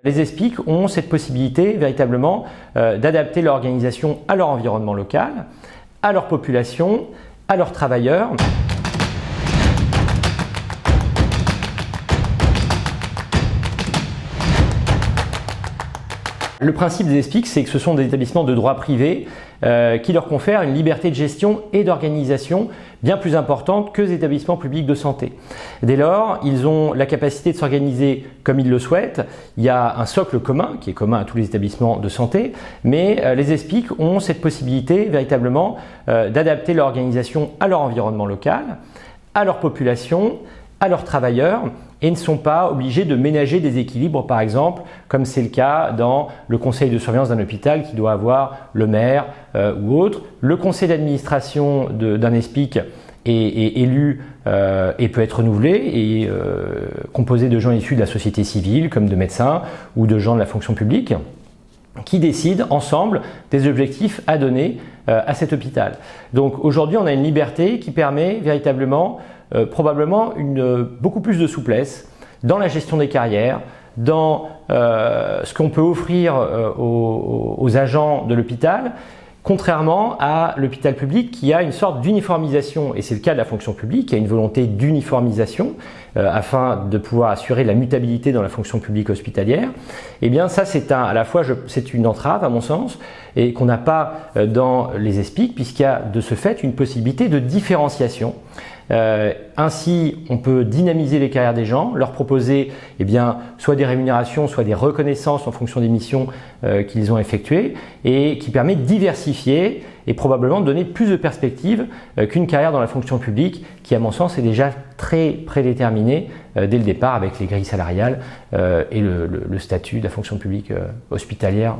Les ESPIC ont cette possibilité véritablement d'adapter leur organisation à leur environnement local, à leur population, à leurs travailleurs. Le principe des ESPIC, c'est que ce sont des établissements de droit privé qui leur confèrent une liberté de gestion et d'organisation bien plus importante que les établissements publics de santé. Dès lors, ils ont la capacité de s'organiser comme ils le souhaitent. Il y a un socle commun qui est commun à tous les établissements de santé, mais les ESPIC ont cette possibilité véritablement d'adapter leur organisation à leur environnement local, à leur population, à leurs travailleurs, et ne sont pas obligés de ménager des équilibres, par exemple, comme c'est le cas dans le conseil de surveillance d'un hôpital qui doit avoir le maire ou autre. Le conseil d'administration d'un ESPIC est élu et peut être renouvelé et composé de gens issus de la société civile, comme de médecins ou de gens de la fonction publique, qui décident ensemble des objectifs à donner à cet hôpital. Donc aujourd'hui, on a une liberté qui permet véritablement probablement beaucoup plus de souplesse dans la gestion des carrières, dans ce qu'on peut offrir aux agents de l'hôpital, contrairement à l'hôpital public qui a une sorte d'uniformisation, et c'est le cas de la fonction publique, qui a une volonté d'uniformisation afin de pouvoir assurer la mutabilité dans la fonction publique hospitalière. Eh bien ça c'est à la fois c'est une entrave à mon sens, et qu'on n'a pas dans les ESPIC, puisqu'il y a de ce fait une possibilité de différenciation. Ainsi, on peut dynamiser les carrières des gens, leur proposer soit des rémunérations, soit des reconnaissances en fonction des missions qu'ils ont effectuées, et qui permet de diversifier et probablement de donner plus de perspectives qu'une carrière dans la fonction publique qui, à mon sens, est déjà très prédéterminée dès le départ avec les grilles salariales et le statut de la fonction publique hospitalière